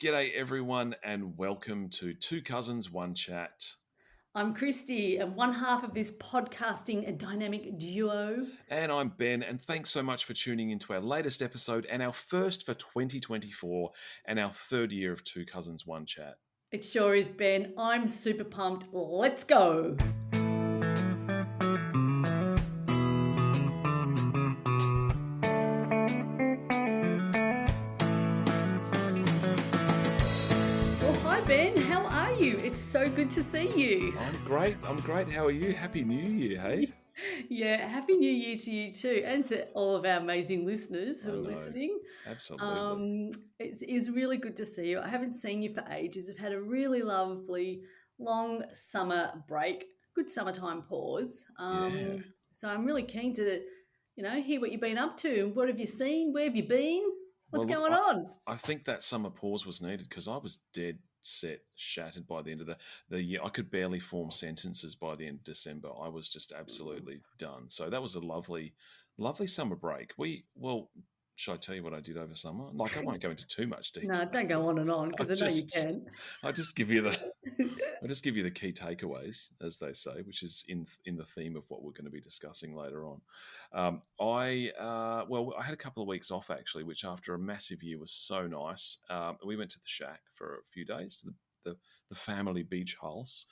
G'day, everyone, and welcome to Two Cousins, One Chat. I'm Kristy, and one half of this podcasting and dynamic duo. And I'm Ben, and thanks so much for tuning into our latest episode and our first for 2024 and our third year of Two Cousins, One Chat. It sure is, Ben. I'm super pumped. Let's go. Well, hi, Ben. How are you? It's so good to see you. I'm great. How are you? Happy New Year, hey? Yeah, Happy New Year to you too, and to all of our amazing listeners who I are know. listening. Absolutely. It's really good to see you. I haven't seen you for ages. I've had a really lovely long summer break, good summertime pause. Yeah. So I'm really keen to, hear what you've been up to. What have you seen? Where have you been? What's Well, look, going on? I think that summer pause was needed because I was dead set, shattered by the end of the year. I could barely form sentences by the end of December. I was just absolutely done. So that was a lovely, lovely summer break. Should I tell you what I did over summer? Like, I won't go into too much detail. No, don't go on and on because I know you can. I just give you the key takeaways, as they say, which is in the theme of what we're going to be discussing later on. I had a couple of weeks off actually, which after a massive year was so nice. We went to the shack for a few days to the family beach house,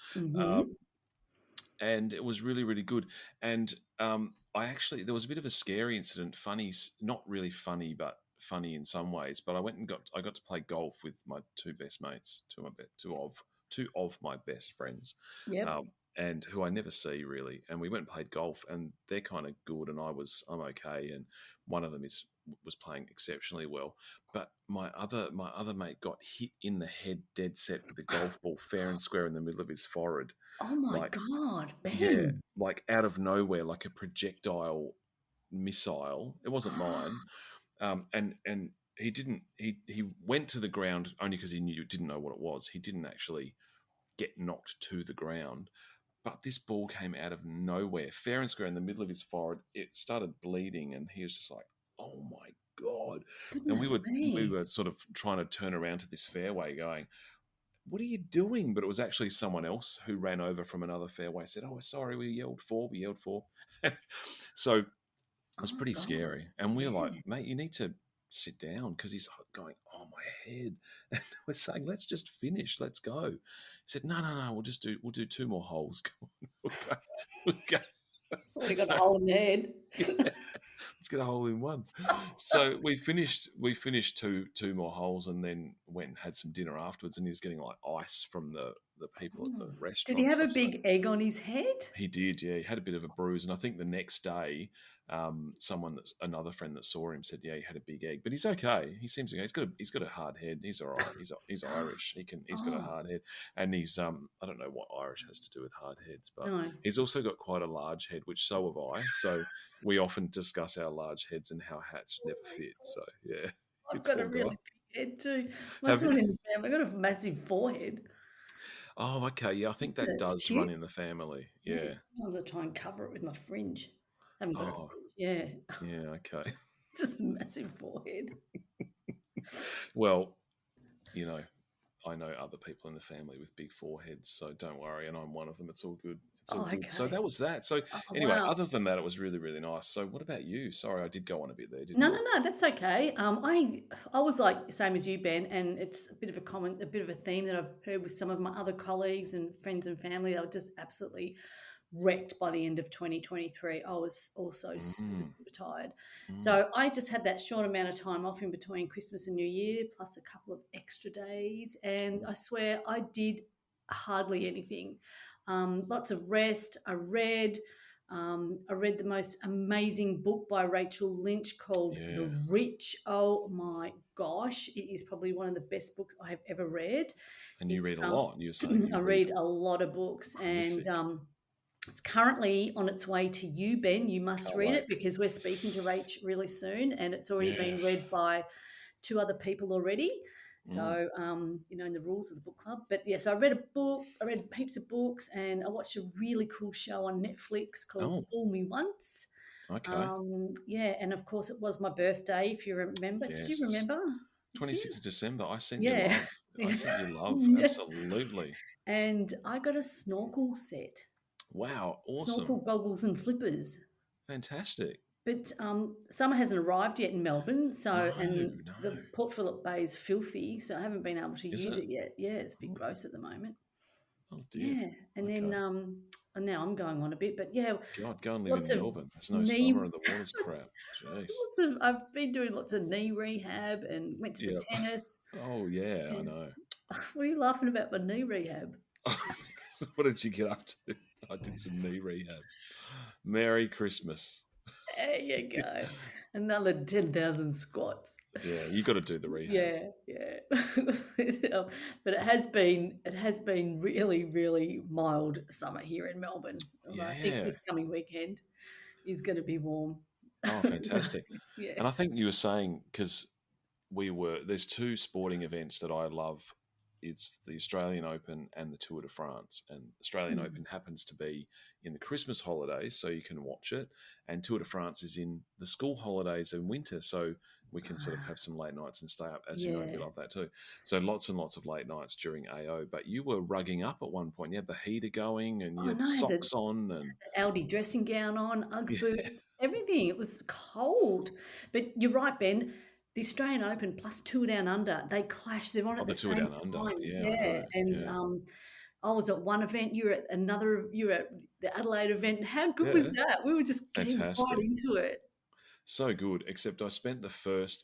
and it was really really good. And there was a bit of a scary incident, funny, not really funny, but funny in some ways. But I got to play golf with my two best mates, two of my best friends, Yep. and who I never see really. And we went and played golf, and they're kind of good, and I'm okay. And one of them was playing exceptionally well, but my other mate got hit in the head, dead set with a golf ball, fair and square in the middle of his forehead. Oh my Like, God, yeah, Ben. like out of nowhere, like a projectile missile. It wasn't mine. And he went to the ground only because didn't know what it was. He didn't actually get knocked to the ground. But this ball came out of nowhere, fair and square in the middle of his forehead. It started bleeding, and he was just like, "Oh my God!" And Goodness we me. were sort of trying to turn around to this fairway, going, "What are you doing?" But it was actually someone else who ran over from another fairway. Said, "Oh, sorry, we yelled for." So it Oh was my pretty God. scary. And we were like, Yeah. "Mate, you need to sit down," because he's going, "Oh, my head." And we're saying, "Let's just finish. Let's go." He said, No. We'll do two more holes. Come on. We'll go. Already got a So, hole in the head. yeah, let's get a hole in one. So we finished two more holes, and then went and had some dinner afterwards, and he was getting like ice from the people at the Did he restaurant and have a stuff. So big egg on his head? he did, yeah. He had a bit of a bruise, and I think the next day, another friend that saw him said, "Yeah, he had a big egg, but he's okay. He seems okay. He's got a hard head. He's all right. He's Irish. He's got a Oh, hard head, and he's I don't know what Irish has to do with hard heads, but no. he's also got quite a large head, which so have I. So we often discuss our large heads and how hats never fit. So yeah, I've got a poor guy. really big head too. Most Have you? one in the family. I've got a massive forehead. Oh, okay. Yeah, I think that It's does huge. run in the family. Yeah, Yeah. sometimes I try and cover it with my fringe. I haven't got a Oh, fringe. Yeah, yeah. Okay. just a massive forehead. Well, I know other people in the family with big foreheads, so don't worry. And I'm one of them. It's all good. It's all Oh, good. So okay. that was that. So Oh, anyway, wow. other than that, it was really, really nice. So what about you? Sorry, I did go on a bit there, didn't No, I? no, no, that's okay. I was like same as you, Ben, and it's a bit of a bit of a theme that I've heard with some of my other colleagues and friends and family. They were just absolutely wrecked by the end of 2023. I was also super, Mm, super tired. mm. So I just had that short amount of time off in between Christmas and New Year, plus a couple of extra days. And I swear I did hardly anything. Lots of rest. I read the most amazing book by Rachel Lynch called The Yeah. Rich. Oh my gosh, it is probably one of the best books I have ever read. And you It's read a lot. You're saying I you read read a lot of books, and prolific. it's currently on its way to you, Ben. You must Can't read wait. it because we're speaking to Rach really soon, and it's already Yeah. been read by two other people already. Mm. So, in the rules of the book club. But yeah, so I read a book, I read heaps of books, and I watched a really cool show on Netflix called Oh, Fool Me Once. okay. Yeah, and of course it was my birthday, if you remember. Did you Yes. remember this year? 26th of December. I sent you Yeah. love. I sent you love. Yeah. Absolutely. And I got a snorkel set, Wow. snorkel Awesome. goggles and flippers. Fantastic. But summer hasn't arrived yet in Melbourne, No, so and the no. Port Phillip Bay is filthy, so I haven't been able to Is use it? it yet. Yeah, it's a bit Oh, gross at the moment. oh dear. Yeah, and then Okay. and now I'm going on a bit, but yeah, God, go and live lots in of Melbourne. There's no summer knee, and the water's crap. Jeez. lots of I've been doing lots of knee rehab and went to the Yep. tennis. Oh yeah, I And know. what are you laughing about my knee rehab? What did you get up to? I did some knee rehab. Merry Christmas. There you go, another 10,000 squats. Yeah, you got to do the rehab. Yeah, yeah. But it has been really, really mild summer here in Melbourne. Although I think Yeah. this coming weekend is going to be warm. Oh, So, fantastic. yeah. And I think you were saying, because there's two sporting events that I love. It's the Australian Open and the Tour de France. And Australian Mm. Open happens to be in the Christmas holidays, so you can watch it. And Tour de France is in the school holidays in winter, so we can sort of have some late nights and stay up. As you know, we Yeah. love that too. So lots and lots of late nights during AO. But you were rugging up at one point. You had the heater going and you Oh had no, I had the socks on and Aldi dressing gown on, Ugg yeah. boots, everything. It was cold. But you're right, Ben. The Australian Open plus Tour Down Under, they clash. They're on Oh, at the the Tour same Down Under. time. Yeah, I Yeah. heard. And Yeah. I was at one event, you were at another, you were at the Adelaide event. How good was Yeah. that? We were just getting right Fantastic. into it. So good, except I spent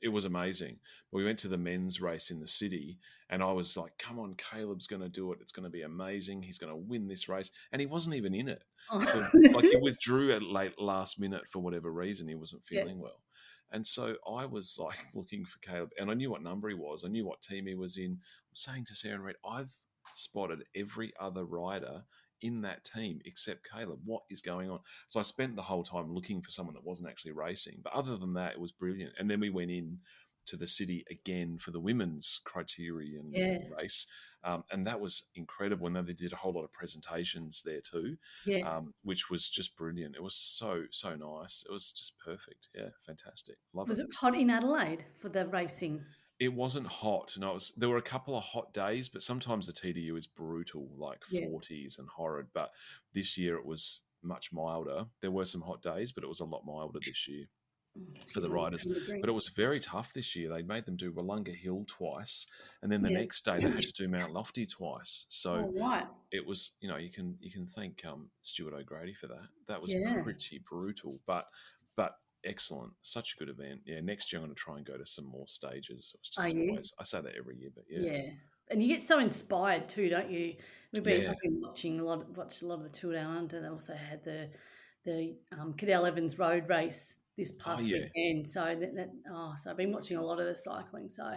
it was amazing. We went to the men's race in the city, and I was like, come on, Caleb's going to do it. It's going to be amazing. He's going to win this race. And he wasn't even in it. Oh. Like he withdrew at last minute for whatever reason. He wasn't Yeah. feeling well. And so I was like looking for Caleb, and I knew what number he was. I knew what team he was in. I'm saying to Sarah and Red, I've spotted every other rider in that team except Caleb. What is going on? So I spent the whole time looking for someone that wasn't actually racing. But other than that, it was brilliant. And then we went in to the city again for the women's criterion Yeah. race. And that was incredible. And then they did a whole lot of presentations there too, Yeah. which was just brilliant. It was so, so nice. It was just perfect. Yeah, fantastic. Love Was it. it hot in Adelaide for the racing? It wasn't hot. No, there were a couple of hot days, but sometimes the TDU is brutal, like Yeah. 40s and horrid. But this year it was much milder. There were some hot days, but it was a lot milder this year for Excuse the me, just riders. having a drink. But it was very tough this year. They made them do Wollonga Hill twice, and then the Yeah. next day they had to do Mount Lofty twice. So Oh, right. it was, you can thank Stuart O'Grady for that. That was Yeah. pretty brutal, but excellent. Such a good event. Yeah, next year I'm going to try and go to some more stages. It was Are just you? always, I say that every year, but yeah. Yeah. And you get so inspired too, don't you? Yeah. I've been watched a lot of the Tour Down Under. They also had the Cadell Evans Road Race this past yeah. weekend. So so I've been watching a lot of the cycling. So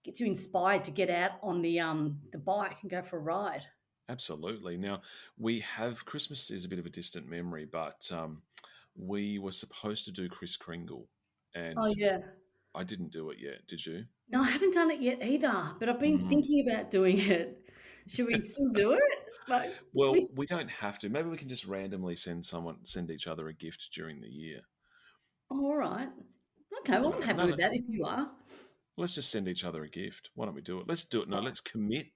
gets you inspired to get out on the bike and go for a ride. Absolutely. Now, Christmas is a bit of a distant memory, but we were supposed to do Kris Kringle, and Oh yeah. I didn't do it yet. Did you? No, I haven't done it yet either, but I've been Mm. thinking about doing it. Should we still do it? Like, Well, we don't have to. Maybe we can just randomly send each other a gift during the year. all right. Okay, well, I'm happy No, with that if you are. let's just send each other a gift. Why don't we do it? Let's do it. No, let's commit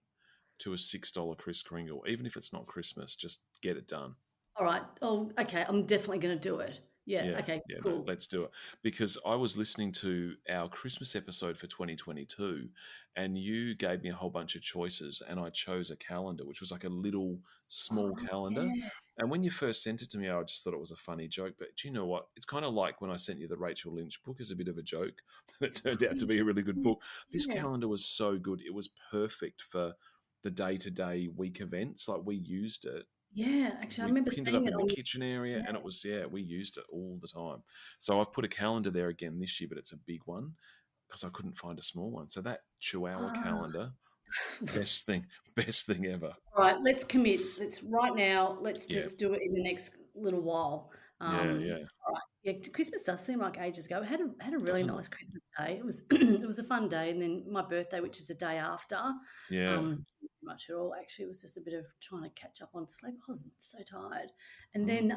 to a $6 Kris Kringle, even if it's not Christmas. Just get it done. All right. Oh, okay. I'm definitely going to do it. Yeah. Okay. Yeah, Cool. no, let's do it. Because I was listening to our Christmas episode for 2022, and you gave me a whole bunch of choices, and I chose a calendar, which was like a little small calendar. Yeah. And when you first sent it to me, I just thought it was a funny joke. But do you know what? It's kind of like when I sent you the Rachel Lynch book as a bit of a joke. It turned out to be a really good book. This Yeah. calendar was so good. It was perfect for the day-to-day week events. Like we used it. Yeah. Actually, I We remember pinned it seeing up it in on. the kitchen area, and it was we used it all the time. So I've put a calendar there again this year, but it's a big one because I couldn't find a small one. So that Chihuahua calendar, best thing ever. All right. Let's commit. Right now. Let's just do it in the next little while. Yeah. All right. Yeah, Christmas does seem like ages ago. I had a really nice Christmas day. It was it was a fun day, and then my birthday, which is the day after. Yeah. Much at all. Actually, it was just a bit of trying to catch up on sleep. I was so tired. And then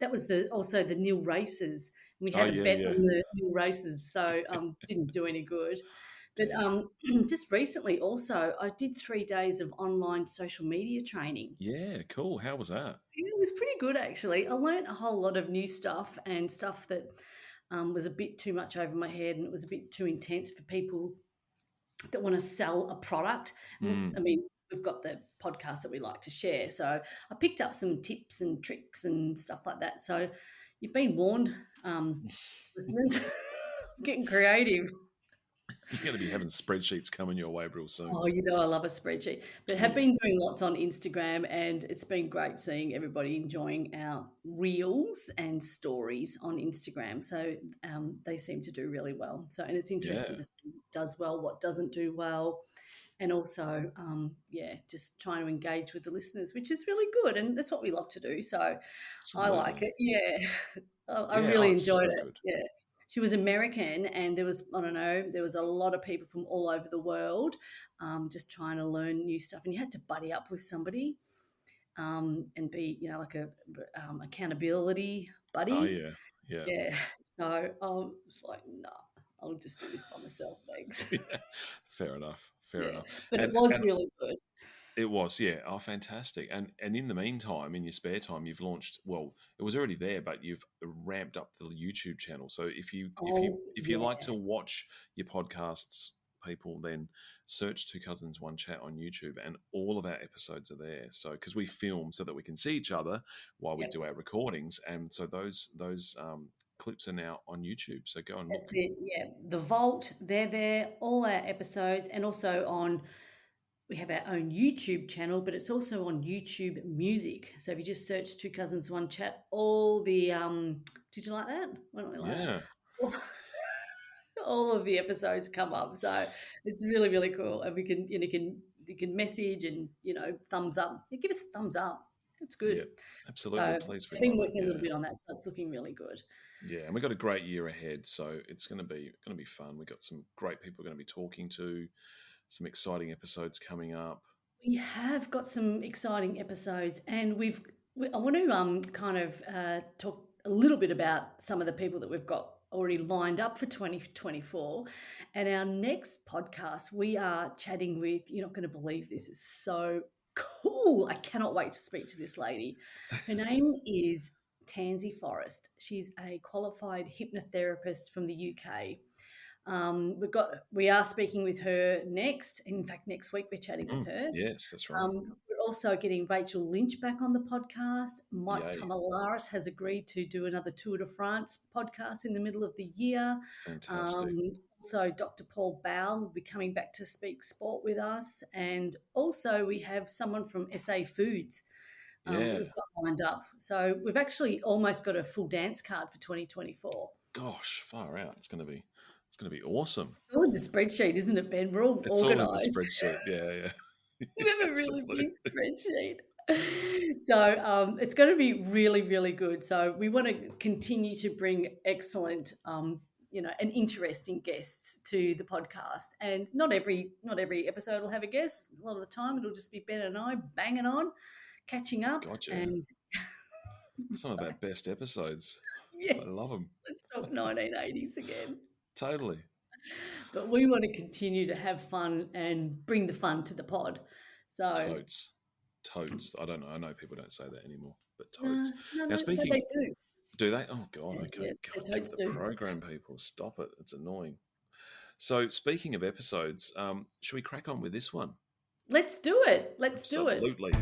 that was also the nil races. We had a bet on the nil races, so didn't do any good. But Damn. just recently, also, I did 3 days of online social media training. Yeah, cool. How was that? Yeah, it was pretty good actually. I learned a whole lot of new stuff and stuff that was a bit too much over my head, and it was a bit too intense for people that want to sell a product. Mm. I mean, we've got the podcast that we like to share. So I picked up some tips and tricks and stuff like that. So you've been warned, listeners. I'm getting creative. You're going to be having spreadsheets coming your way real soon. Oh, you know, I love a spreadsheet, but have Yeah. been doing lots on Instagram, and it's been great seeing everybody enjoying our reels and stories on Instagram. So they seem to do really well. So, and it's interesting Yeah. to see what does well, what doesn't do well, and also, yeah, just trying to engage with the listeners, which is really good, and that's what we love to do. So, I like Absolutely. it. Yeah, I Yeah. Oh, really it's enjoyed so it. good. Yeah. She was American, and there was, I don't know, there was a lot of people from all over the world just trying to learn new stuff. And you had to buddy up with somebody and be, you know, like a accountability Oh, buddy. yeah. Yeah. Yeah. So it's like, no, I'll just do this by myself, thanks. Yeah. Fair enough. Fair Yeah. enough. But it And was and really good. it was, yeah. Oh, fantastic. And in the meantime, in your spare time, you've launched, well, it was already there, but you've ramped up the YouTube channel. So Oh, if you like yeah. to watch your podcasts, people, then search Two Cousins One Chat on YouTube, and all of our episodes are there. So because we film so that we can see each other while we Yep. do our recordings, and so those clips are now on YouTube. So go and That's look. it. Yeah. The Vault, they're there, all our episodes, and also on, we have our own YouTube channel, but it's also on YouTube Music. So if you just search Two Cousins One Chat, all the did you like that? Why don't we like Yeah. that? All of the episodes come up. So it's really, really cool. And we can, you can message and, thumbs up. Yeah, give us a thumbs up. It's Yeah. good. So Absolutely. Please, I've we'd been love it. working a little Yeah. bit on that, so it's looking really good. Yeah, and we've got a great year ahead, so it's going to be fun. We've got some great people we're going to be talking to, some exciting episodes coming up. We have got some exciting episodes, and I want to kind of talk a little bit about some of the people that we've got already lined up for 2024. And our next podcast, we are chatting with, you're not going to believe this, is so cool. I cannot wait to speak to this lady. Her name is Tansy Forrest. She's a qualified hypnotherapist from the UK. We are speaking with her next. In fact, next week we're chatting with her. Yes, that's right. We're also getting Rachel Lynch back on the podcast. Mike Yay. Tamalaris has agreed to do another Tour de France podcast in the middle of the year. Fantastic. Also, Dr. Paul Bowell will be coming back to speak sport with us. And also, we have someone from SA Foods that Yeah. we've got lined up. So we've actually almost got a full dance card for 2024. Gosh, far out. It's going to be awesome. It's all in the spreadsheet, isn't it, Ben? We're all It's all in the organised. spreadsheet. Yeah, yeah. We have a really Absolutely. big spreadsheet. So it's going to be really, really good. So we want to continue to bring excellent, and interesting guests to the podcast. And not every episode will have a guest. A lot of the time, it'll just be Ben and I banging on, catching up, Gotcha. and Some of our best episodes. yeah, I love them. let's talk 1980s again. Totally. But we want to continue to have fun and bring the fun to the pod. So Totes. I don't know. I know people don't say that anymore, but no, totes. no, Now, no, speaking, they do. do they? Oh God, Yeah, okay. yeah, God, they get totes with the do. program, people. Stop it. It's annoying. So, speaking of episodes, should we crack on with this one? Let's do it. Let's do it. Absolutely.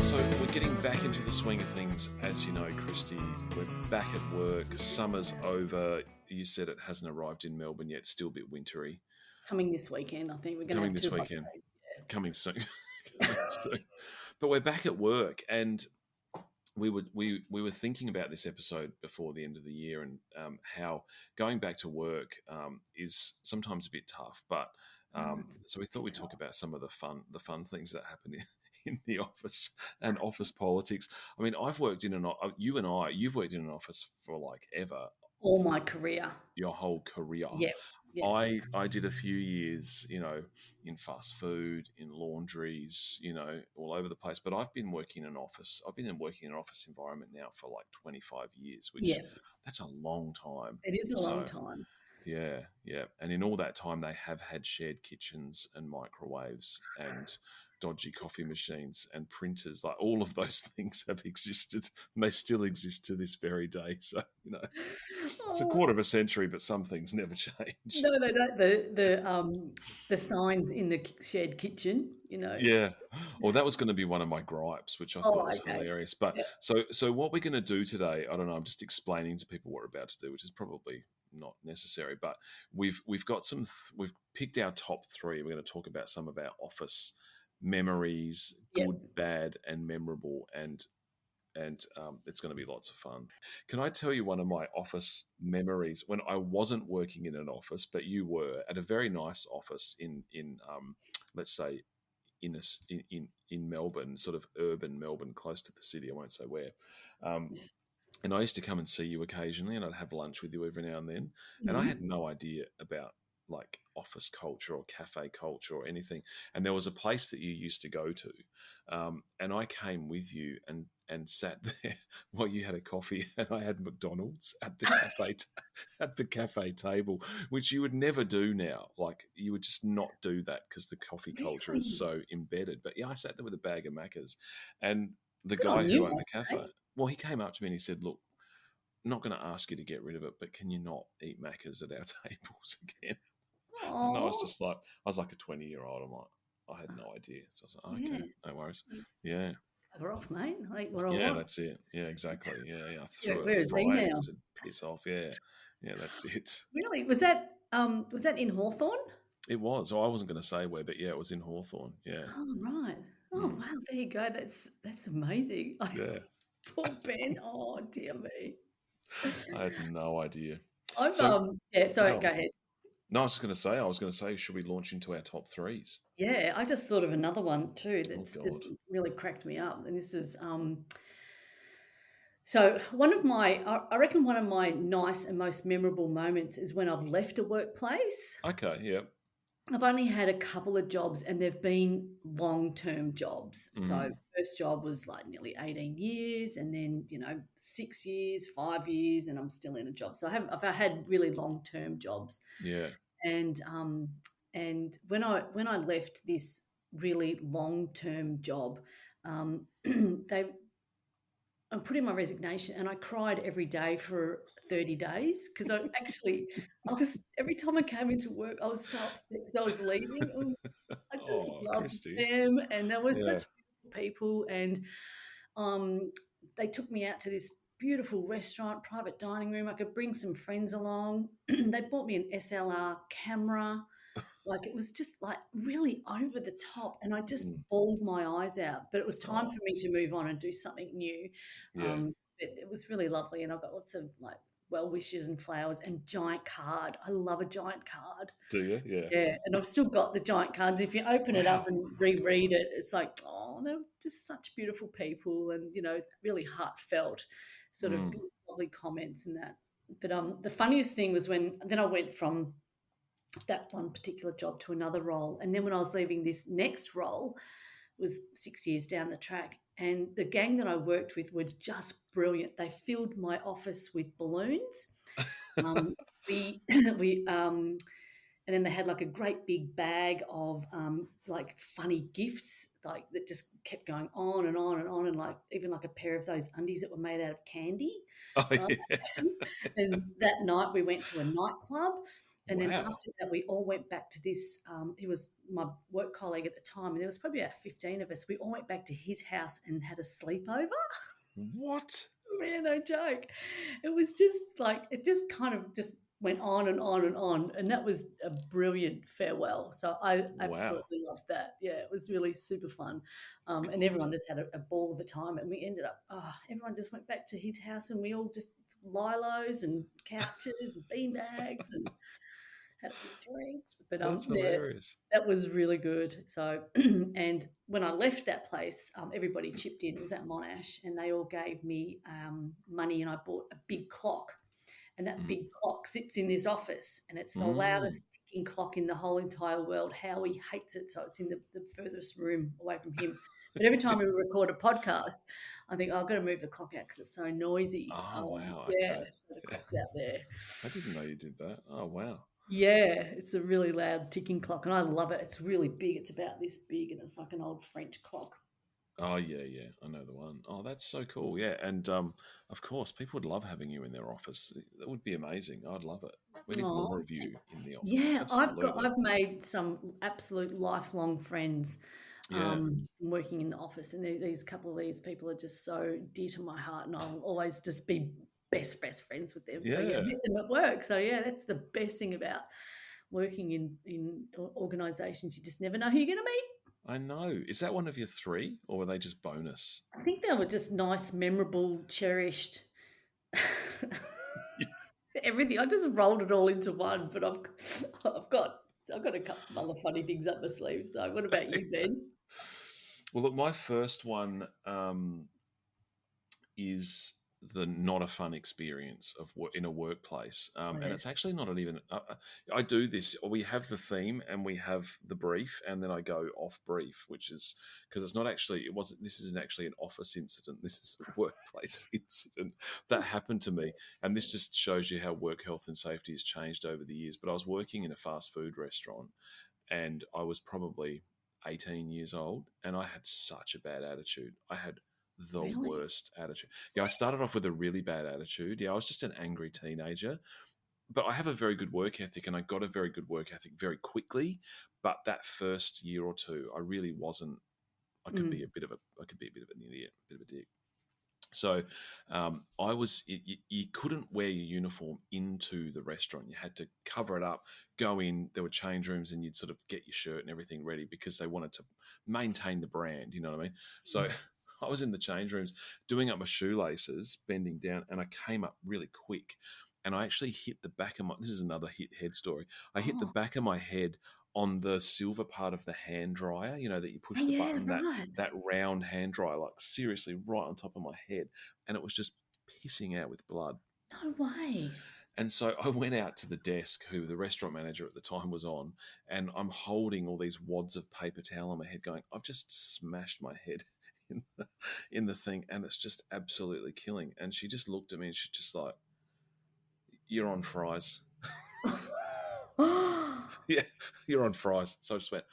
So we're getting back into the swing of things, as you know, Kristy. We're back at work. Summer's over. You said it hasn't arrived in Melbourne yet. Still a bit wintry. Coming this weekend, I think we're going to Coming have this 2 hot weekend. days. Yeah. Coming soon. Coming soon. But we're back at work, and we were thinking about this episode before the end of the year, and how going back to work is sometimes a bit tough. But so we thought we'd talk about some of the fun things that happen in the office and office politics. I mean, you've worked in an office for like ever, All my career. your whole career. Yeah. Yeah. I did a few years, in fast food, in laundries, all over the place. But I've been working in an office. I've been working in an office environment now for like 25 years, which Yeah. that's a long time. It is a long So time. yeah, yeah. And in all that time, they have had shared kitchens and microwaves and dodgy coffee machines and printers. Like all of those things have existed and they still exist to this very day. So, it's a Oh, quarter of a century, but some things never change. no, they don't. The signs in the shared kitchen, you know. Yeah. Well, that was going to be one of my gripes, which I thought Oh, was okay. hilarious. But Yeah. so what we're going to do today, I don't know, I'm just explaining to people what we're about to do, which is probably not necessary, but we've got we've picked our top three. We're going to talk about some of our office memories, Yeah. good, bad, and memorable, and it's going to be lots of fun. Can I tell you one of my office memories when I wasn't working in an office, but you were at a very nice office in let's say in Melbourne, sort of urban Melbourne, close to the city. I won't say where. Um, and I used to come and see you occasionally, and I'd have lunch with you every now and then. And I had Mhm. no idea about like office culture or cafe culture or anything. And there was a place that you used to go to, and I came with you and sat there while you had a coffee, and I had McDonald's at the at the cafe table, which you would never do now. Like you would just not do that because the coffee culture is Really? so embedded. But yeah, I sat there with a bag of Maccas, and the Good guy on who you, owned I the cafe, say. well, he came up to me and he said, "Look, I'm not going to ask you to get rid of it, but can you not eat Maccas at our tables again?" And Oh, I was like a 20-year-old. I'm like, I had no idea. So I was like, yeah. okay, no worries. Yeah, Bugger off, mate. I eat what I yeah, want. that's it. Yeah, exactly. Yeah, yeah. I Yeah, threw a where is he fry at him now? and said, piss off. Yeah, yeah, that's it. Really? Was that in Hawthorn? It was. Oh, I wasn't going to say where, but yeah, it was in Hawthorne. Yeah. Oh, right. Oh, Mm, wow. There you go. That's amazing. yeah. Poor Ben. Oh, dear me. I had no idea. I've So yeah. Sorry. go Go on. ahead. No, I was going to say, should we launch into our top threes? Yeah, I just thought of another one too Oh, that's God. just really cracked me up, and this is so one of my I reckon one of my nice and most memorable moments is when I've left a workplace. Okay. Yeah. I've only had a couple of jobs and they've been long-term jobs. So Mm, first job was like nearly 18 years and then, 6 years, 5 years and I'm still in a job. So I've had really long-term jobs. yeah. And when I left this really long-term job, they I put in my resignation and I cried every day for 30 days because I was every time I came into work, I was so upset because I was leaving. I just Oh, loved Kristy. them and they were Yeah. such beautiful people. And they took me out to this beautiful restaurant, private dining room. I could bring some friends along. They bought me an SLR camera. Like it was just like really over the top, and I just Mm, bawled my eyes out. But it was time oh, for me to move on and do something new. yeah. It was really lovely, and I've got lots of like well wishes and flowers and giant card. I love a giant card. Do you? Yeah. Yeah, and I've still got the giant cards. If you open it up Wow. and reread it, it's like, oh, they're just such beautiful people, and really heartfelt, sort of Mm. lovely comments and that. But the funniest thing was when then I went from that one particular job to another role. And then when I was leaving this next role, it was 6 years down the track. And the gang that I worked with were just brilliant. They filled my office with balloons. Um, we we and then they had like a great big bag of like funny gifts, like that just kept going on and on and on, and like even like a pair of those undies that were made out of candy. Oh, Right? yeah. And that night we went to a nightclub. And then Wow. after that, we all went back to this. He was my work colleague at the time, and there was probably about 15 of us. We all went back to his house and had a sleepover. What? Man, no joke. It was just like, it just kind of just went on and on and on. And that was a brilliant farewell. So I Wow. absolutely loved that. Yeah, it was really super fun. And God. everyone just had a ball of a time. And we ended up, everyone just went back to his house and we all just lilos and couches and bean bags and had a few drinks. But That's yeah, hilarious. that was really good. So, and when I left that place, everybody chipped in. It was at Monash, and they all gave me money, and I bought a big clock. and that big clock sits in this office, and it's the Mm. loudest ticking clock in the whole entire world. Howie hates it, so it's in the furthest room away from him. But every time we record a podcast, I think, I've got to move the clock out because it's so noisy. Oh, wow. Yeah, Okay. so the Yeah. clock's out there. I didn't know you did that. Oh, wow. Yeah, it's a really loud ticking clock, and I love it. It's really big. It's about this big, and it's like an old French clock. Oh, yeah, yeah. I know the one. Oh, that's so cool. Yeah. And of course, people would love having you in their office. That would be amazing. I'd love it. We need Oh, more of you in the office. yeah, Absolutely. I've made some absolute lifelong friends Yeah. working in the office, and these couple of these people are just so dear to my heart, and I'll always just be best friends with them. So yeah, I Yeah. met them at work. So yeah, that's the best thing about working in organisations. You just never know who you're going to meet. I know. Is that one of your three, or were they just bonus? I think they were just nice, memorable, cherished. Everything. I just rolled it all into one, but I've got a couple of other funny things up my sleeve. So what about you, Ben? Well, look, my first one is the not a fun experience of in a workplace, and Yeah. it's actually not even. I do this. We have the theme and we have the brief, and then I go off brief, which is because it's not actually. It wasn't. This isn't actually an office incident. This is a workplace incident that happened to me, and this just shows you how work health and safety has changed over the years. But I was working in a fast food restaurant, and I was probably 18 years old, and I had such a bad attitude. I had the Really? worst attitude. Yeah, I started off with a really bad attitude. Yeah, I was just an angry teenager, but I have a very good work ethic, and I got a very good work ethic very quickly. But that first year or two, I really wasn't. I could be Mm. a bit of a. I could be a bit of an idiot, a bit of a dick. So I was. You couldn't wear your uniform into the restaurant. You had to cover it up, go in. There were change rooms, and you'd sort of get your shirt and everything ready because they wanted to maintain the brand. You know what I mean? So I was in the change rooms doing up my shoelaces, bending down, and I came up really quick. And I actually hit the back of my. This is another hit head story. I hit the Oh, back of my head on the silver part of the hand dryer. You know that you oh push the yeah, button, right. that round hand dryer, like seriously right on top of my head, and it was just pissing out with blood. No way. And so I went out to the desk, who the restaurant manager at the time was on, and I'm holding all these wads of paper towel on my head, going, "I've just smashed my head in the thing, and it's just absolutely killing." And she just looked at me, and she's just like, "You're on fries." Yeah, you're on fries. So I just went,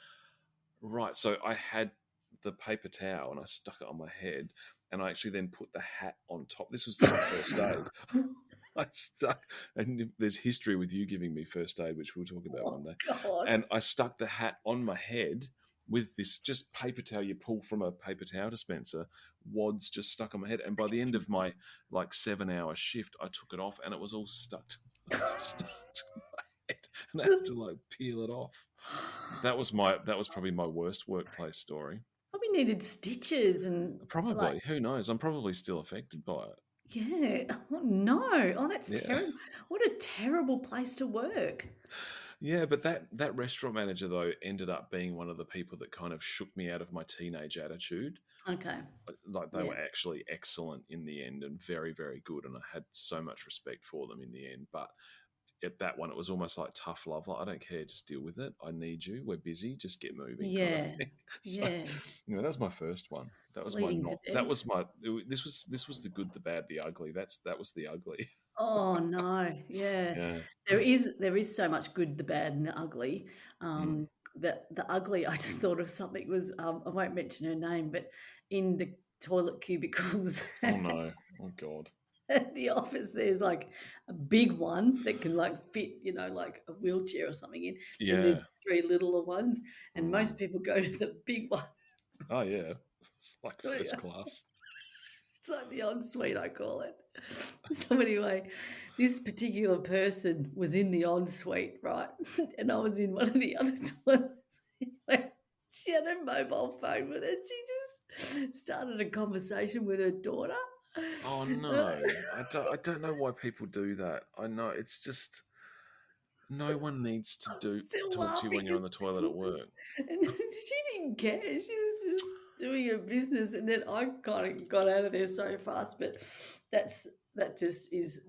right. So I had the paper towel and I stuck it on my head, and I actually then put the hat on top. This was my first aid. I stuck, and there's history with you giving me first aid, which we'll talk about one Oh day. God. And I stuck the hat on my head with this just paper towel you pull from a paper towel dispenser, wads just stuck on my head. And by the end of my like 7 hour shift, I took it off and it was all stuck to my head, and I had to like peel it off. That was probably my worst workplace story. Probably needed stitches and like, Probably. Who knows? I'm probably still affected by it. yeah. Oh no. Oh, that's Yeah. terrible. What a terrible place to work. Yeah, but that restaurant manager though ended up being one of the people that kind of shook me out of my teenage attitude. Okay. Like they Yeah. were actually excellent in the end and very, very good, and I had so much respect for them in the end. But at that one, it was almost like tough love. Like, I don't care, just deal with it. I need you. We're busy. Just get moving, kind of Yeah. thing. So, Yeah. that was my first one. That was my Bleeding to not. That death. was my. This was the good, the bad, the ugly. That was the ugly. Oh no, yeah. Yeah. There is so much good, the bad, and the ugly. Mm. The ugly, I just thought of something was I won't mention her name, but in the toilet cubicles Oh no. Oh god. at the office, there's like a big one that can like fit, like a wheelchair or something in. Then Yeah. there's three littler ones, and Mm. most people go to the big one. Oh yeah. It's like first class. It's like the ensuite, I call it. So anyway, this particular person was in the ensuite, right? And I was in one of the other toilets. Anyway, she had a mobile phone with her. She just started a conversation with her daughter. Oh no. I don't know why people do that. I know it's just no one needs to I'm still talk to you when laughing you're on the toilet at work. and she didn't care. She was just doing her business, and then I kind of got out of there so fast. But that just is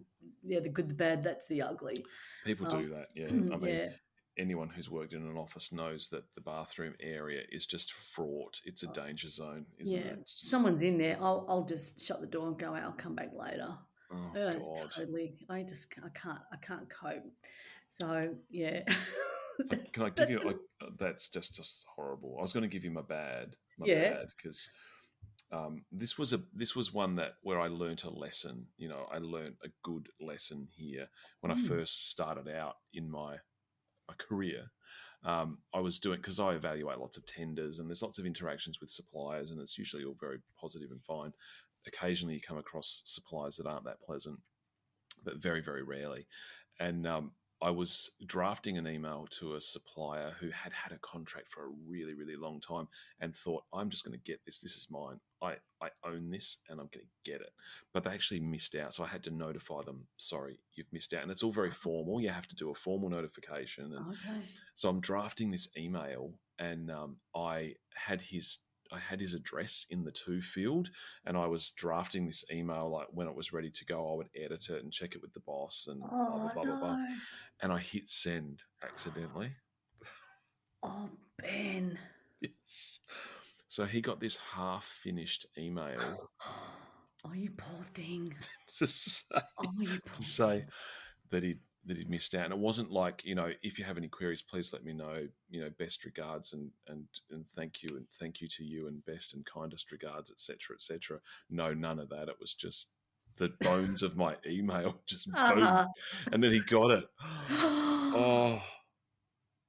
the good, the bad, that's the ugly. People do that, yeah. I mean, Yeah, anyone who's worked in an office knows that the bathroom area is just fraught. It's a danger zone, isn't yeah. it? It's just, Someone's in there. I'll just shut the door and go out. I'll come back later. oh It's God. totally. I can't cope. So yeah. Can I give you? That's just horrible. I was going to give you my Yeah. bad, because this was one that where I learnt a lesson. I learnt a good lesson here when I Mm. first started out in my career. I was doing, because I evaluate lots of tenders and there's lots of interactions with suppliers, and it's usually all very positive and fine. Occasionally, you come across suppliers that aren't that pleasant, but very, very rarely. And I was drafting an email to a supplier who had had a contract for a really, really long time and thought, I'm just going to get this. This is mine. I own this and I'm going to get it. But they actually missed out. So I had to notify them, sorry, you've missed out. And it's all very formal. You have to do a formal notification. And Okay. so I'm drafting this email, and I had his address in the to field, and I was drafting this email, like when it was ready to go, I would edit it and check it with the boss and blah blah Oh blah blah blah. no. And I hit send accidentally. Oh Ben. Yes. So he got this half finished email Oh, you poor thing. to say, Oh, you to poor say thing. that he'd missed out. And it wasn't like, if you have any queries, please let me know, best regards, and thank you to you, and best and kindest regards, etc., etc. No, none of that. It was just the bones of my email, just boom. Ah. And then he got it. Oh,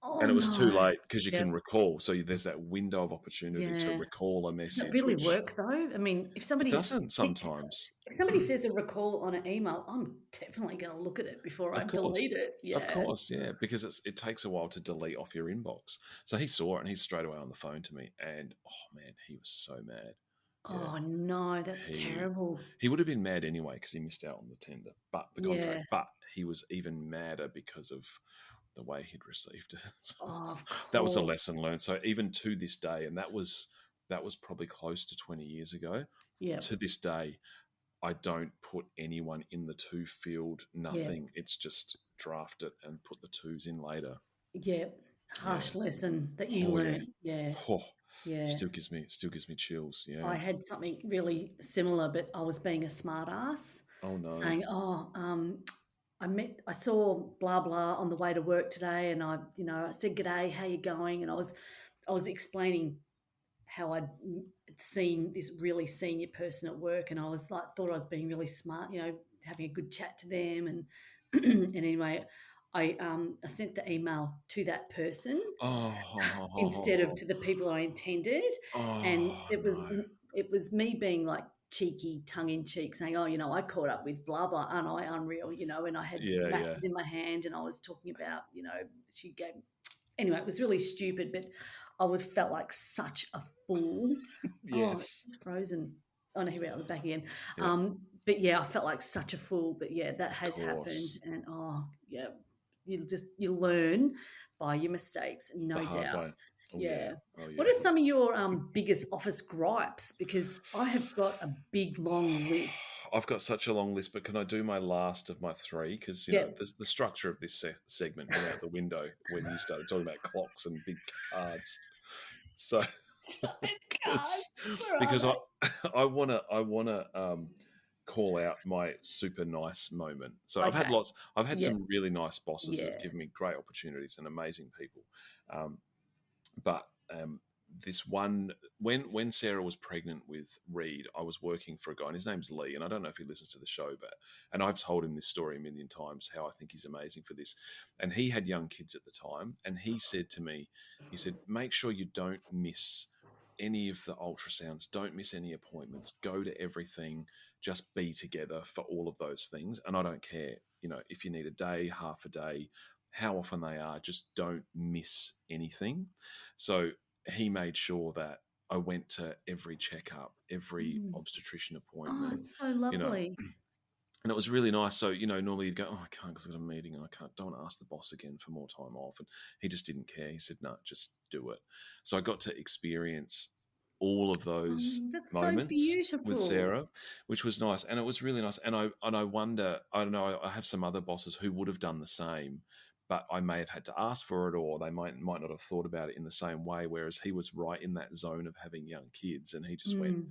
Oh and it was too no. late, because you Yep. can recall. So there's that window of opportunity to Yeah. recall a Does it message, really which work though? I mean, it doesn't sometimes. if somebody says a recall on an email, I'm definitely going to look at it before I Of course. delete it. Of Yeah. course, yeah, because it takes a while to delete off your inbox. So he saw it and he's straight away on the phone to me, and oh man, he was so mad. Yeah, Oh no, that's he terrible. he would have been mad anyway because he missed out on the tender, but the contract. Yeah. But he was even madder because of the way he'd received it. So Oh, of that was a course. lesson learned. So even to this day, and that was probably close to 20 years ago. Yeah. To this day, I don't put anyone in the to field, Yeah. nothing. It's just draft it and put the twos in later. Yeah. Yeah. Harsh lesson that you Oh yeah. learned. Yeah. Oh, Yeah. still gives me chills. I Yeah. had something really similar, but I was being a smart ass, Oh no. saying, "Oh, I saw blah blah on the way to work today, and I said, g'day, how you going?" And I was explaining how I'd seen this really senior person at work, and I was like, thought I was being really smart, having a good chat to them, and and anyway, I sent the email to that person instead of Oh, to the people I intended, and oh no. it was me being like cheeky, tongue in cheek, saying, "Oh, I caught up with blah blah, aren't I unreal?" And I had Yeah, yeah. matters in my hand, and I was talking about, she gave. Anyway, it was really stupid, but I would felt like such a fool. Oh, Yes. it's frozen. Oh no, here we are, we're back again. Yeah. But yeah, I felt like such a fool. But yeah, that Of has happened, course. and oh yeah, you learn by your mistakes, The no hard doubt. way. Oh yeah. Yeah. Oh What yeah. are some of your biggest office gripes? Because I have got a big long list. I've got such a long list, but can I do my last of my three? Because Yep. the structure of this segment went out the window when you started talking about clocks and big cards. So Cards. because Where are because they? I wanna call out my super nice moment. So I've had Okay. lots. I've had Yep. some really nice bosses that have Yeah. given me great opportunities and amazing people. Um, but this one, when Sarah was pregnant with Reed, I was working for a guy, and his name's Lee, and I don't know if he listens to the show, and I've told him this story a million times, how I think he's amazing for this. And he had young kids at the time, and he said to me, he said, make sure you don't miss any of the ultrasounds, don't miss any appointments, go to everything, just be together for all of those things. And I don't care, if you need a day, half a day, how often they are, just don't miss anything. So he made sure that I went to every checkup, every Mm. obstetrician Oh, appointment, it's so you know, lovely. and it was really nice. So, normally you'd go, oh, I can't because I've got a meeting and I can't, don't want to ask the boss again for more time off. And he just didn't care. He said, no, just do it. So I got to experience all of those That's so moments with beautiful. Sarah, which was nice, and it was really nice. And I wonder, I don't know, I have some other bosses who would have done the same, but I may have had to ask for it, or they might not have thought about it in the same way. Whereas he was right in that zone of having young kids, and he just went, Mm,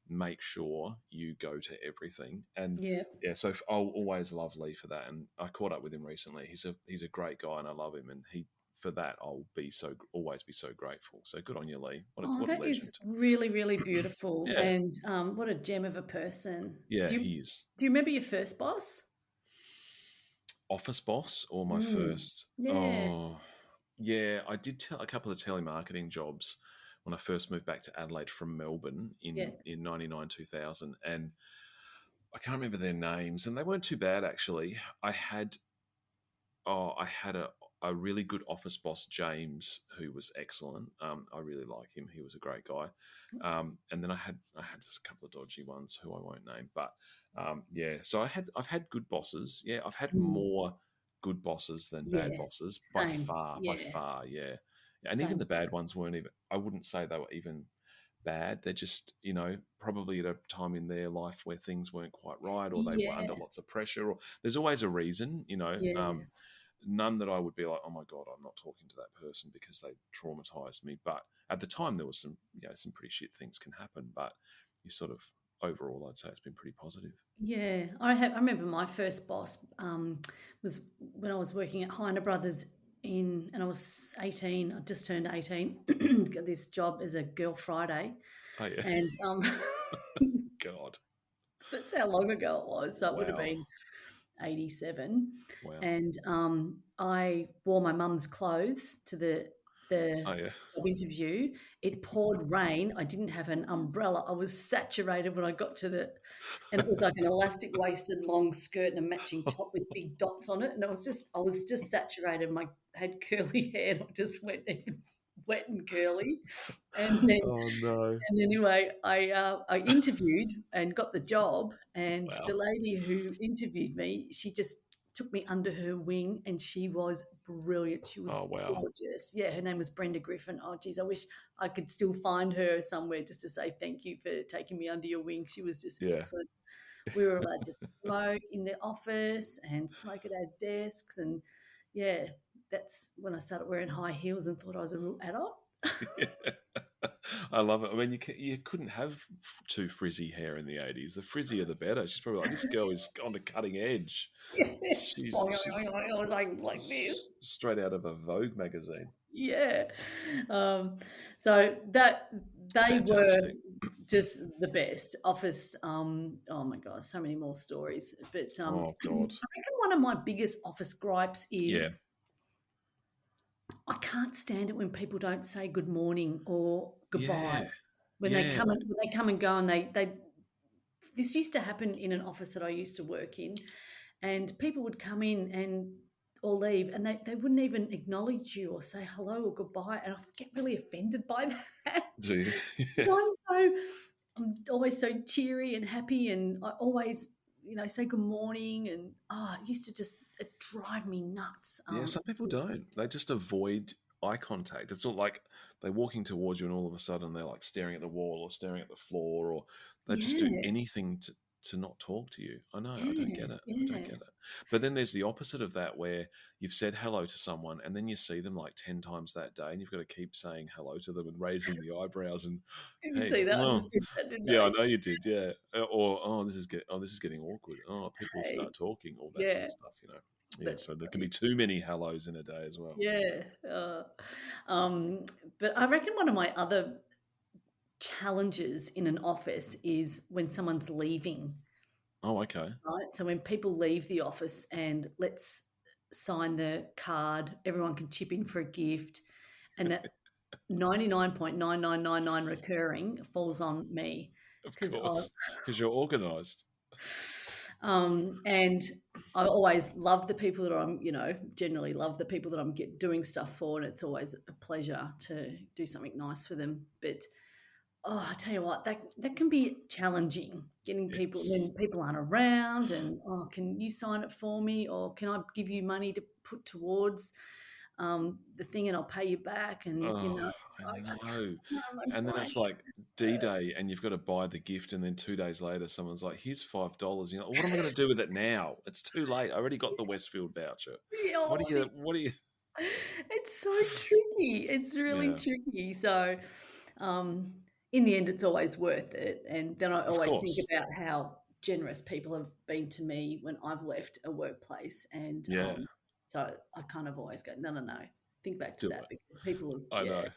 make sure you go to everything. And yeah. yeah, so I'll always love Lee for that. And I caught up with him recently. He's a great guy, and I love him. And he for that I'll be so always be so grateful. So good on you, Lee. Oh, What a that is legend. really, really beautiful, Yeah, and what a gem of a person. yeah, Do you he is. do you remember your first boss? Office boss or my Mm. first? Yeah, Oh, yeah, I did a couple of telemarketing jobs when I first moved back to Adelaide from Melbourne yeah. in 99 2000, and I can't remember their names, and they weren't too bad actually. I had a really good office boss, James, who was excellent. I really like him. He was a great guy. And then I had just a couple of dodgy ones who I won't name. But yeah, so I've had good bosses. Yeah, I've had Mm. more good bosses than bad Yeah, bosses by same. far, by Yeah, far. Yeah. And even same, the bad same. ones weren't even. I wouldn't say they were even bad. They're just, probably at a time in their life where things weren't quite right, or they were under Yeah, lots of pressure, or there's always a reason, yeah, none that I would be like, oh my God, I'm not talking to that person because they traumatized me. But at the time, there was some pretty shit things can happen. But you sort of, overall, I'd say it's been pretty positive. yeah. I remember my first boss was when I was working at Heiner Brothers and I was 18. I just turned 18. Got this job as a Girl Friday, Oh, yeah. and God. that's how long ago it was. So it would have Wow. been 87. Wow. And I wore my mum's clothes to the Oh, yeah. job interview. It poured rain. I didn't have an umbrella. I was saturated when I got to and it was like an elastic waisted long skirt and a matching top with big dots on it. And I was just saturated. My had curly hair and I just went even wet and curly. And then Oh, no. and anyway, I interviewed and got the job, and the Wow. lady who interviewed me, she just took me under her wing, and she was brilliant. She was Oh, wow. gorgeous. Yeah, her name was Brenda Griffin. Oh, geez, I wish I could still find her somewhere just to say thank you for taking me under your wing. She was just Yeah. excellent. We were allowed to smoke in the office and smoke at our desks, and yeah, that's when I started wearing high heels and thought I was a real adult. I love it. I mean, you couldn't have too frizzy hair in the 80s. The frizzier, the better. She's probably like, this girl is on the cutting edge. She's I was like this. straight out of a Vogue magazine. Yeah. So that they were Fantastic. just the best. Office, oh my God, so many more stories. But Oh I God. reckon one of my biggest office gripes Yeah. is I can't stand it when people don't say good morning or goodbye. Yeah. Yeah. When they come and go and they this used to happen in an office that I used to work in, and people would come in and or leave, and they wouldn't even acknowledge you or say hello or goodbye, and I get really offended by that. Do you? Yeah. 'Cause I'm always so cheery and happy, and I always say good morning, and it used to just it drive me nuts. Yeah. Some people don't. They just avoid eye contact. It's not like they're walking towards you and all of a sudden they're like staring at the wall or staring at the floor, or they just do Yeah, anything to not talk to you. I know. I don't yeah, get it. I don't yeah. get it. But then there's the opposite of that where you've said hello to someone and then you see them like 10 times that day and you've got to keep saying hello to them and raising the eyebrows and, Did you hey, see that? I oh, just did that, didn't yeah, I I? know you did. Yeah. Or, this is getting awkward. Oh, people Hey, start talking, all that sort yeah, of stuff. Yeah. that's So there can be great. too many hellos in a day as well. Yeah. But I reckon one of my other challenges in an office is when someone's leaving, Oh, okay. right? So when people leave the office and let's sign the card, everyone can chip in for a gift, and that 99.9999 recurring falls on me Of because course, because you're organised. and I always love the people that generally love the people that I'm doing stuff for, and it's always a pleasure to do something nice for them. But I tell you what, that can be challenging getting people Yes. when people aren't around, and can you sign it for me, or can I give you money to put towards? the thing and I'll pay you back. And, Oh, it's I like, I know. can't on my And then brain. it's like D-Day and you've got to buy the gift, and then 2 days later someone's like, "Here's $5." You're like, "What am I gonna do with it now? It's too late. I already got the Westfield voucher." Oh, What do you it's so tricky. It's really Yeah, tricky. So, um, in the end, it's always worth it. And then I of always think course. about how generous people have been to me when I've left a workplace. And Yeah, so I kind of always go, no, no, no. Think back to do that it. because people have, I know. yeah,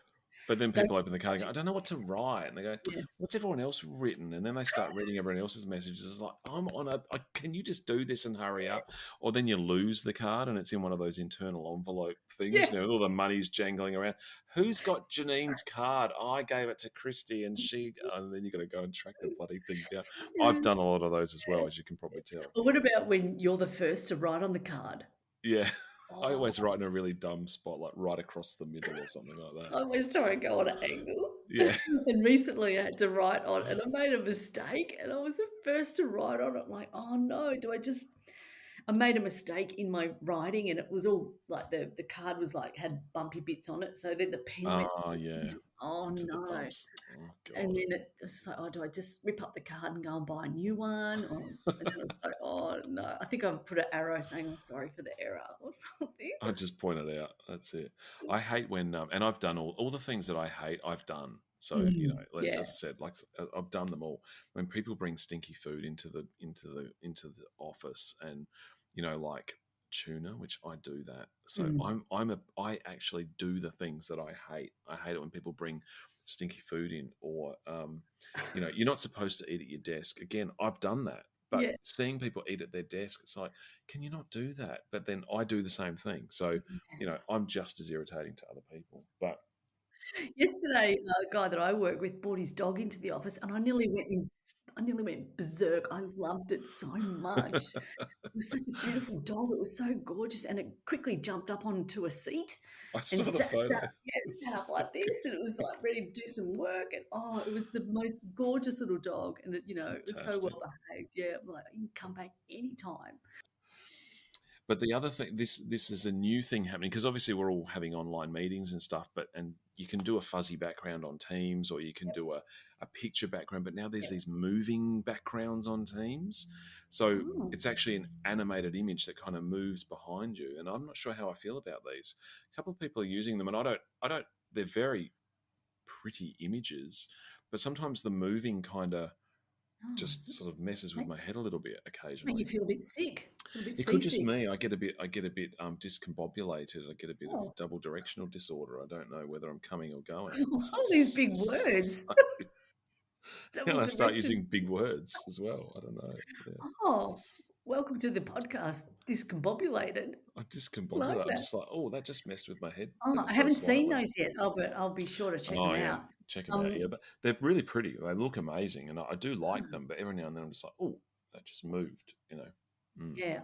But then they've, people open the card and go, "I don't know what to write." And they go, yeah, "What's everyone else written?" And then they start reading everyone else's messages. It's like, can you just do this and hurry up? Or then you lose the card and it's in one of those internal envelope things, yeah, all the money's jangling around. Who's got Janine's card? I gave it to Kristy and then you got to go and track the bloody thing down. I've yeah. done a lot of those as well, as you can probably tell. But what about when you're the first to write on the card? Yeah. I Oh, always write in a really dumb spot, like right across the middle or something like that. I always try and go on an angle. Yeah. And recently I had to write on, and I made a mistake, and I was the first to write on it. I'm like, oh no, I made a mistake in my writing, and it was all like the card was like had bumpy bits on it. So then the pen went, Oh, yeah. oh Into the no. bumps. Oh, And God. then it was like, oh, do I just rip up the card and go and buy a new one? And then I was like, oh no. I think I put an arrow saying I'm sorry for the error or something. I just pointed out. That's it. I hate when, and I've done all the things that I hate. I've done. So let's, Yeah. as I said, like I've done them all. When people bring stinky food into the office, and like tuna, which I do that. So Mm. I actually do the things that I hate. I hate it when people bring stinky food in, or you're not supposed to eat at your desk. Again, I've done that. But Yeah. seeing people eat at their desk, it's like, can you not do that? But then I do the same thing. So, I'm just as irritating to other people. But Yesterday, a guy that I work with brought his dog into the office, and I nearly went berserk. I loved it so much. It was such a beautiful dog. It was so gorgeous, and it quickly jumped up onto a seat I and saw the photo. sat up It's so like this, and it was like ready to do some work. And it was the most gorgeous little dog, and it was so fantastic. well behaved. Yeah, I'm like, you can come back anytime. But the other thing, this is a new thing happening, because obviously we're all having online meetings and stuff. And you can do a fuzzy background on Teams, or you can do a picture background. But now there's Yeah. these moving backgrounds on Teams, so Oh, it's actually an animated image that kind of moves behind you. And I'm not sure how I feel about these. A couple of people are using them, and I don't. They're very pretty images, but sometimes the moving kind of just oh, sort of messes with make, my head a little bit make you occasionally. feel a bit sick, a little bit It could just seasick. me. I get a bit discombobulated. I get a bit of Oh, double directional disorder. I don't know whether I'm coming or going. all these big words. And Double I start direction. using big words as well. I don't know. Yeah. Oh, welcome to the podcast, Discombobulated. I Like discombobulate. I'm that. just like, oh, that just messed with my head Oh, ever I so haven't seen slightly. those yet. Oh, but I'll be sure to check them Oh yeah, out. check them out. Um, Yeah, but they're really pretty. They look amazing, and I do like them. But every now and then, I'm just like, oh, that just moved. Mm. yeah,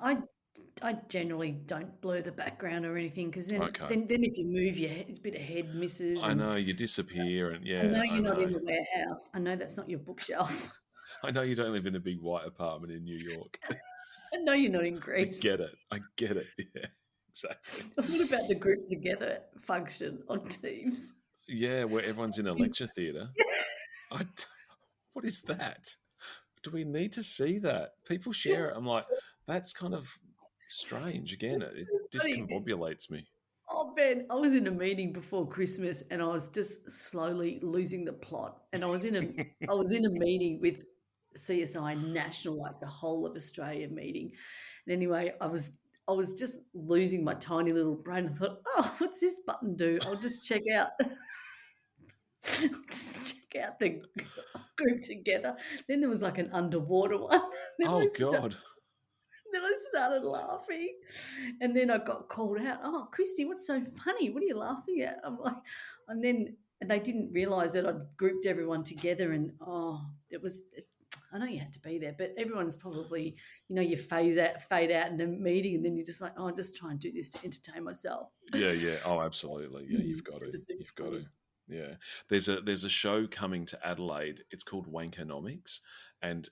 I generally don't blur the background or anything because Okay. then if you move your head, a bit of head misses, I and know you disappear, and I know yeah, I you're not know. in the warehouse. I know that's not your bookshelf. I know you don't live in a big white apartment in New York. I know you're not in I Greece. get it. I get it. Yeah, exactly. What about the group together function on Teams? Yeah, where everyone's in a Is lecture theatre. I d- what is that? Do we need to see that? People share it. I'm like, that's kind of strange. Again, It's it so funny. discombobulates me. Oh, Ben, I was in a meeting before Christmas and I was just slowly losing the plot. And I was in a meeting with CSI National, like the whole of Australia meeting. And anyway, I was just losing my tiny little brain. I thought, oh, what's this button do? I'll just check out just check out the group together. Then there was like an underwater one. Then Oh God. then I started laughing. And then I got called out. Oh, Kristy, what's so funny? What are you laughing at? I'm like, and then they didn't realize that I'd grouped everyone together. And I know you had to be there, but everyone's probably, you fade out in a meeting and then you're just like, oh, I'll just try and do this to entertain myself. Yeah, yeah. Oh, absolutely. Yeah, you've got to. Super, super You've got to. funny. Yeah. There's a show coming to Adelaide. It's called Wankonomics, and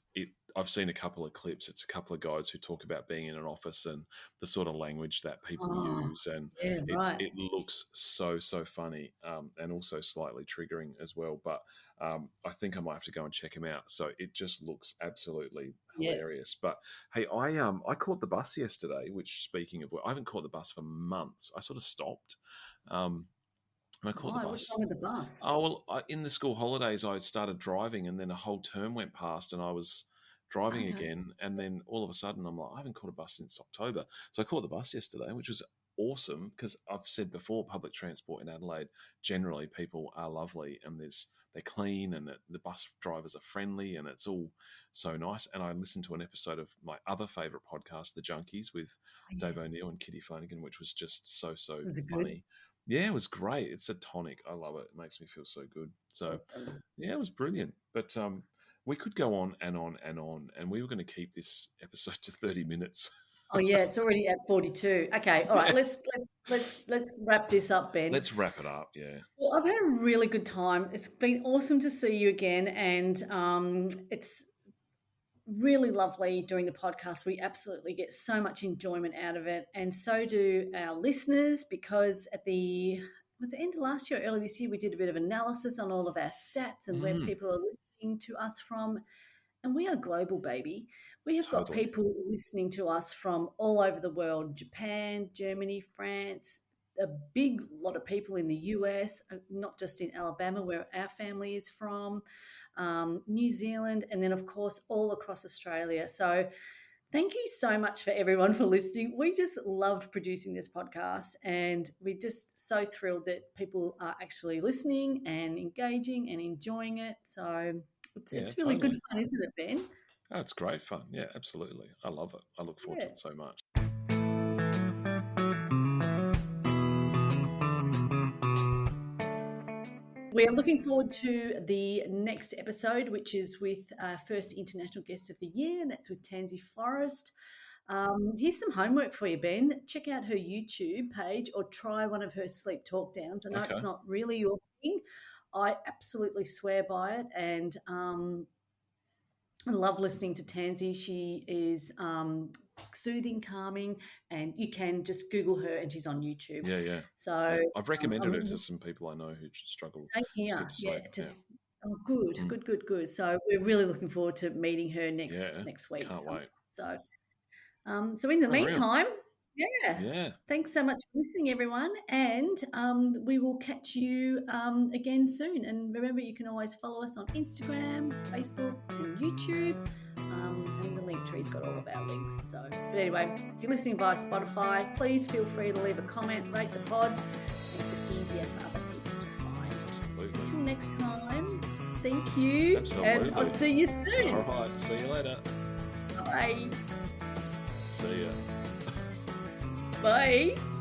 I've seen a couple of clips. It's a couple of guys who talk about being in an office and the sort of language that people Oh, use, and yeah, right. it looks so funny, and also slightly triggering as well. But I think I might have to go and check him out. So it just looks absolutely Yeah. hilarious. But hey, I caught the bus yesterday. Which, speaking of, I haven't caught the bus for months. I sort of stopped. And I caught the Why? What's bus. wrong with the bus? Oh, well, in the school holidays, I started driving, and then a whole term went past, and I was driving Okay. again. And then all of a sudden, I'm like, I haven't caught a bus since October. So I caught the bus yesterday, which was awesome because I've said before, public transport in Adelaide, generally people are lovely, and they're clean, and the bus drivers are friendly, and it's all so nice. And I listened to an episode of my other favourite podcast, The Junkies, with Oh, yeah. Dave O'Neill and Kitty Flanagan, which was just so Was it good? funny. Yeah, it was great. It's a tonic. I love it. It makes me feel so good. So, Awesome. yeah, it was brilliant. But we could go on and on and on, and we were going to keep this episode to 30 minutes. Oh yeah, it's already at 42. Okay, all right. Yeah. Let's wrap this up, Ben. Let's wrap it up. Yeah. Well, I've had a really good time. It's been awesome to see you again, and it's really lovely doing the podcast. We absolutely get so much enjoyment out of it, and so do our listeners, because at the end of last year, early this year, we did a bit of analysis on all of our stats and where people are listening to us from. And we are global, baby. We have got Totally. people listening to us from all over the world: Japan, Germany, France, a big lot of people in the US, not just in Alabama, where our family is from, New Zealand, and then, of course, all across Australia. So thank you so much for everyone for listening. We just love producing this podcast, and we're just so thrilled that people are actually listening and engaging and enjoying it. So it's really good Totally. fun, isn't it, Ben? Oh, it's great fun. Yeah, absolutely. I love it. I look forward to Yeah. it so much. We are looking forward to the next episode, which is with our first international guest of the year, and that's with Tansy Forrest. Here's some homework for you, Ben. Check out her YouTube page or try one of her sleep talk downs. I know it's Okay. not really your thing. I absolutely swear by it, and I love listening to Tansy. She is soothing, calming, and you can just Google her, and she's on YouTube. Yeah. So I've recommended her to some people I know who struggle same to here. get to Yeah, sleep. just oh, good, Mm. good. So we're really looking forward to meeting her next week. Can't wait. So, so in the Unreal. meantime, Yeah. thanks so much for listening, everyone, and we will catch you again soon. And remember, you can always follow us on Instagram, Facebook, and YouTube. And the link tree's got all of our links. So, but anyway, if you're listening via Spotify, please feel free to leave a comment, rate the pod. Makes it easier for other people to find. Absolutely. Until next time, thank you. Absolutely. And I'll see you soon. All right. See you later. Bye. See ya. Bye.